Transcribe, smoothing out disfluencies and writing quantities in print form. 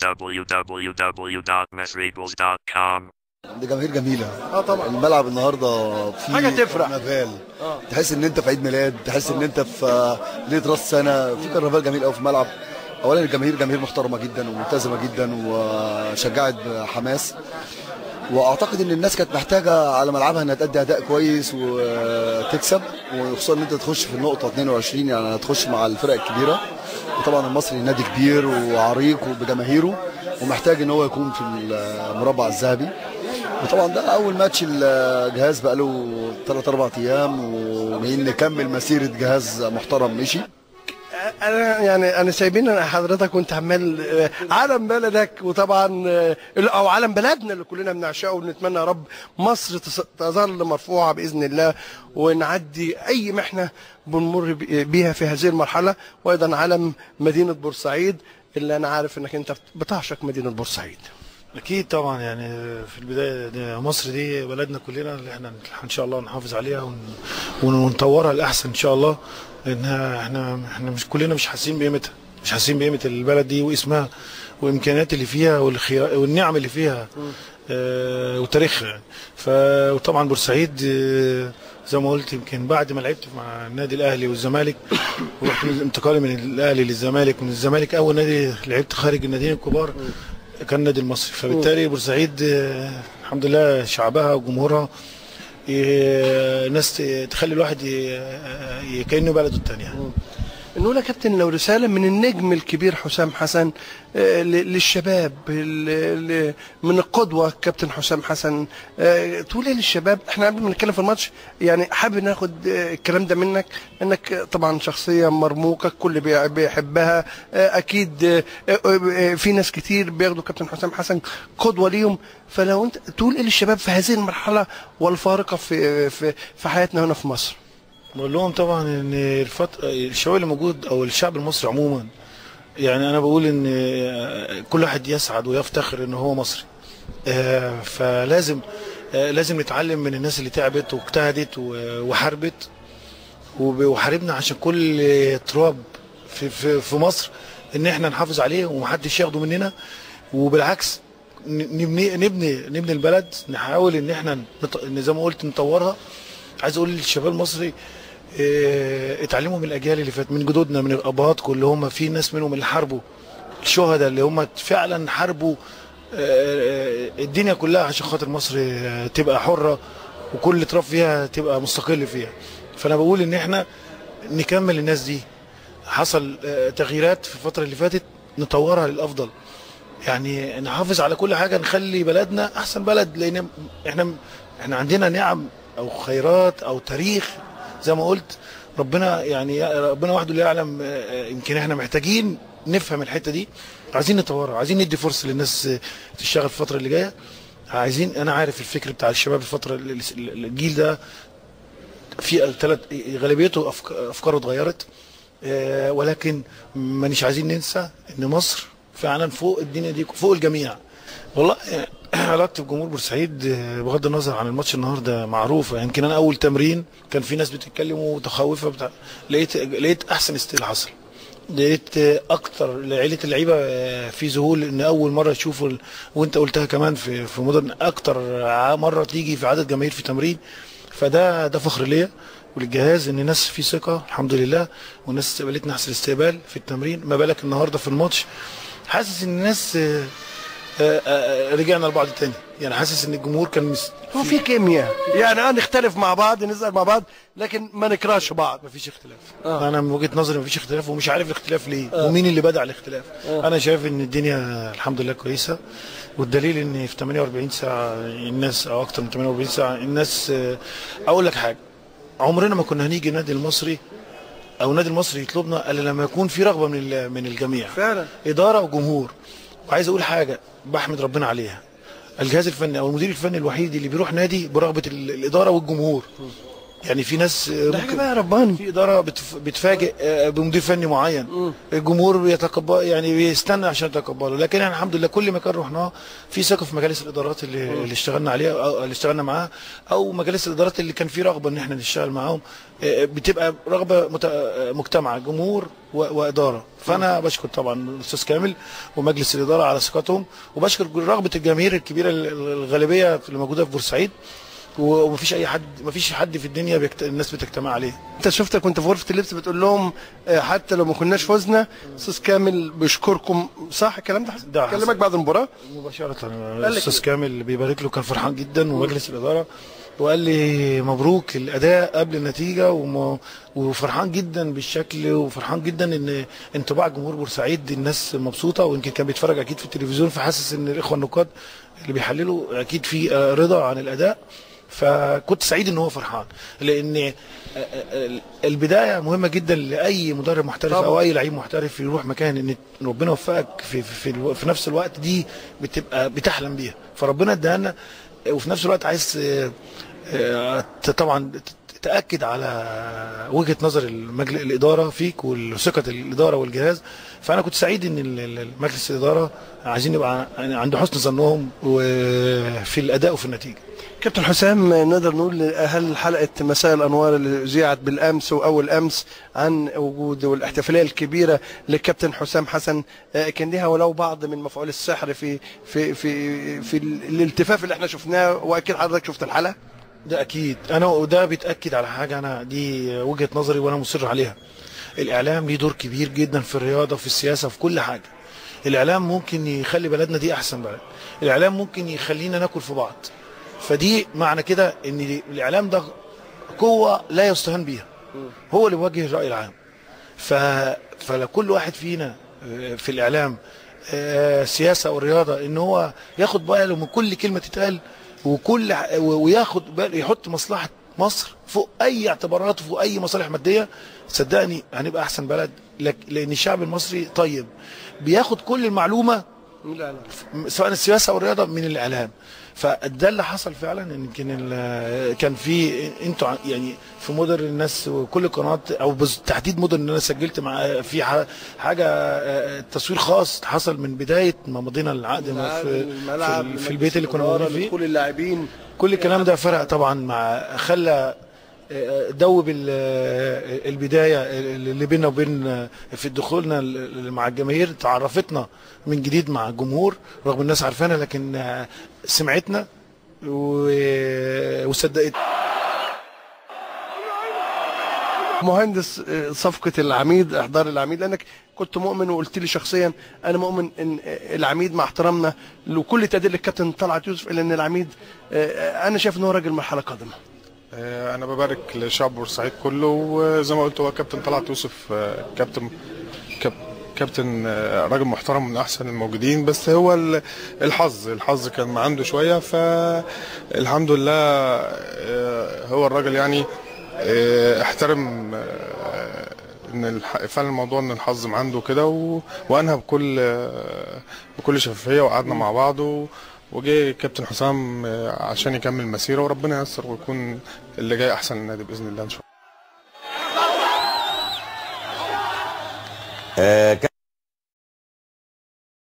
www.mesregals.com. دي جماهير جميله. طبعا الملعب النهارده فيه حاجة تفرح. كرنفال. تحس ان انت في عيد ميلاد، تحس ان انت في ليله راس سنه، في كرنفال جميل قوي في الملعب. اولا الجماهير جماهير محترمه جدا وملتزمه جدا وشجعت بحماس، واعتقد ان الناس كانت محتاجه على ملعبها انها تأدي اداء كويس وتكسب، وخصوصا ان انت تخش في النقطه 22، يعني هتخش مع الفرق الكبيره. وطبعا المصري نادي كبير وعريق وبجماهيره ومحتاج ان هو يكون في المربع الذهبي. وطبعا ده اول ماتش الجهاز بقى له 3-4 ايام، وجايين نكمل مسيره جهاز محترم مشي. انا سايبين حضرتك وانت عمال علم بلدك، وطبعا او علم بلدنا اللي كلنا بنعشقه، ونتمنى يا رب مصر تظل مرفوعه باذن الله، ونعدي اي محنه بنمر بيها في هذه المرحله. وايضا علم مدينه بورسعيد اللي انا عارف انك انت بتعشق مدينه بورسعيد. اكيد طبعا، يعني في البدايه دي مصر دي بلدنا كلنا، اللي احنا ان شاء الله نحافظ عليها ونطورها لاحسن ان شاء الله، لانها احنا مش كلنا مش حاسين بقيمتها، مش حاسين بقيمه البلد دي واسمها والامكانيات اللي فيها والنعم اللي فيها وتاريخها يعني. وطبعا بورسعيد زي ما قلت، يمكن بعد ما لعبت مع النادي الاهلي والزمالك ورحت انتقالي من الاهلي للزمالك، من الزمالك اول نادي لعبت خارج الناديين الكبار كان النادي المصري. فبالتالي بورسعيد الحمد لله شعبها وجمهورها ناس تخلي الواحد كأنه بلده الثانيه. نقول يا كابتن لو رساله من النجم الكبير حسام حسن للشباب، من القدوه كابتن حسام حسن، تقول ايه للشباب؟ احنا قبل ما نتكلم في الماتش يعني حابب ناخد الكلام ده منك، انك طبعا شخصيه مرموقه الكل بيحبها، اكيد في ناس كتير بياخدوا كابتن حسام حسن قدوه ليهم. فلو انت تقول ايه للشباب في هذه المرحله والفارقه في حياتنا هنا في مصر؟ بقول لهم طبعا ان الشباب اللي موجود او الشعب المصري عموما، يعني انا بقول ان كل واحد يسعد ويفتخر ان هو مصري. فلازم نتعلم من الناس اللي تعبت واجتهدت وحاربت وحاربنا عشان كل تراب في مصر ان احنا نحافظ عليه ومحدش ياخده مننا، وبالعكس نبني البلد، نحاول ان احنا زي ما قلت نطورها. عايز اقول للشباب المصري اتعلموا من الاجيال اللي فاتت، من جدودنا، من الابهات، اللي هم في ناس منهم اللي حاربوا، الشهداء اللي هم فعلا حاربوا الدنيا كلها عشان خاطر مصر تبقى حره وكل تراب فيها تبقى مستقل فيها. فانا بقول ان احنا نكمل الناس دي. حصل تغييرات في الفتره اللي فاتت نطورها للافضل، يعني نحافظ على كل حاجه، نخلي بلدنا احسن بلد، لان احنا عندنا نعم او خيرات او تاريخ زي ما قلت. ربنا وحده اللي يعلم. يمكن احنا محتاجين نفهم الحته دي، عايزين نطورها، عايزين ندي فرصه للناس تشتغل في الفتره اللي جايه. انا عارف الفكر بتاع الشباب الفتره الجيل ده في غالبيته افكاره اتغيرت، ولكن مانيش عايزين ننسى ان مصر فعلا فوق الدنيا دي، فوق الجميع. والله علاقتي بجمهور بورسعيد بغض النظر عن الماتش النهارده معروفه. يمكن انا اول تمرين كان في ناس بتتكلم ومتخوفه لقيت احسن ستيل حصل، لقيت اكتر لعيله اللعيبه في ذهول، ان اول مره يشوفوا وانت قلتها كمان في مدن اكتر مره تيجي في عدد جماهير في تمرين. فده فخر ليا وللجهاز ان الناس في ثقه الحمد لله، والناس استقبلتنا احسن استقبال في التمرين. ما بالك النهارده في الماتش، حاسس ان الناس رجعنا لبعض تاني، يعني حاسس ان الجمهور كان هو في كيمياء، يعني نختلف مع بعض، نزعل مع بعض، لكن ما نكرهش بعض. مفيش اختلاف. انا من وجهه نظري مفيش اختلاف، ومش عارف الاختلاف ليه ومين اللي بدأ الاختلاف. انا شايف ان الدنيا الحمد لله كويسه، والدليل ان في 48 ساعه الناس، او اكتر من 48 ساعه الناس، اقول لك حاجه، عمرنا ما كنا هنيجي النادي المصري او النادي المصري يطلبنا الا لما يكون في رغبه من الجميع فعلا، اداره وجمهور. وعايز اقول حاجه بحمد ربنا عليها، الجهاز الفني او المدير الفني الوحيد اللي بيروح نادي برغبه الاداره والجمهور. يعني في ناس ده حاجه بقى رباني. في اداره بتفاجئ بمدير فني معين، الجمهور بيتقبل يعني بيستنى عشان يتقبله، لكن احنا الحمد لله كل مكان رحناه في ثقه في مجالس الادارات اللي اشتغلنا عليها او اللي اشتغلنا معاها، او مجالس الادارات اللي كان في رغبه ان احنا نشتغل معاهم، بتبقى رغبه مجتمعه جمهور واداره. فانا بشكر طبعا الاستاذ كامل ومجلس الاداره على ثقتهم، وبشكر رغبه الجماهير الكبيره الغالبيه اللي موجوده في بورسعيد، ومفيش اي حد، مفيش حد في الدنيا الناس بتجتمع عليه. انت شفتك وانت في غرفه اللبس بتقول لهم حتى لو ما كناش فزنا استاذ كامل بيشكركم، صح الكلام ده؟ كلمك بعد المباراه مباشره الاستاذ كامل بيبارك له، كان فرحان جدا ومجلس الاداره، وقال لي مبروك الاداء قبل النتيجه، وفرحان جدا بالشكل، وفرحان جدا ان انطباع جمهور بورسعيد الناس مبسوطه، ويمكن كان بيتفرج اكيد في التلفزيون فحاسس ان الاخوه النقاد اللي بيحللوا اكيد في رضا عن الاداء. فكنت سعيد ان هو فرحان، لان البدايه مهمه جدا لاي مدرب محترف او اي لعيب محترف يروح مكان، ان ربنا وفقك في نفس الوقت دي بتبقى بتحلم بيها، فربنا اداها لنا، وفي نفس الوقت عايز طبعا تاكد على وجهه نظر الاداره فيك وثقه الاداره والجهاز. فانا كنت سعيد ان مجلس الاداره عايزين يبقى عند حسن ظنهم وفي الاداء وفي النتيجه. كابتن حسام، نقدر نقول هل حلقه مساء الانوار اللي ذيعت بالامس واول امس عن وجود والاحتفاليه الكبيره للكابتن حسام حسن كان لها ولو بعض من مفعول السحر في الالتفاف اللي احنا شفناه، واكيد حضرتك شفت الحلقه؟ ده اكيد، انا وده بيتاكد على حاجه، انا دي وجهه نظري وانا مصر عليها. الاعلام ليه دور كبير جدا في الرياضه وفي السياسه وفي كل حاجه. الاعلام ممكن يخلي بلدنا دي احسن بلد، الاعلام ممكن يخلينا ناكل في بعض، فدي معنى كده ان الاعلام ده قوه لا يستهان بيها، هو اللي بيوجه الراي العام. فلكل واحد فينا في الاعلام سياسه او رياضه ان هو ياخد باله من كل كلمه تتقال، وياخد باله يحط مصلحه مصر فوق اي اعتبارات وفوق اي مصالح ماديه، صدقني هنبقى احسن بلد، لان الشعب المصري طيب بياخد كل المعلومه سواء السياسه او الرياضه من الاعلام. فده اللي حصل فعلا. يمكن كان في انتوا يعني في مدن الناس وكل قناه او بالتحديد مدن اللي انا سجلت مع في حاجه تصوير خاص حصل من بدايه ما مضينا العقد في البيت اللي كنا موجودين فيه، كل اللاعبين، كل الكلام ده فرق طبعا، مع خلى دوب البدايه اللي بيننا وبين في دخولنا مع الجماهير، تعرفتنا من جديد مع الجمهور رغم الناس عارفانا، لكن سمعتنا وصدقت. مهندس صفقة العميد، احضار العميد، لانك كنت مؤمن وقلت لي شخصيا انا مؤمن ان العميد مع احترامنا لكل تقدير الكابتن طلعت يوسف الا ان العميد انا شايف ان هو راجل مرحلة قادمة. انا ببارك لشعب بورسعيد كله، وزي ما قلت هو كابتن طلعت يوسف كابتن راجل محترم من احسن الموجودين، بس هو الحظ كان عنده شويه، فالحمد لله هو الراجل يعني احترم ان فعلا الموضوع ان الحظ عنده كده، وانهى بكل شفافيه، وقعدنا مع بعض وجه كابتن حسام عشان يكمل المسيره، وربنا ييسر ويكون اللي جاي احسن للنادي باذن الله ان شاء الله.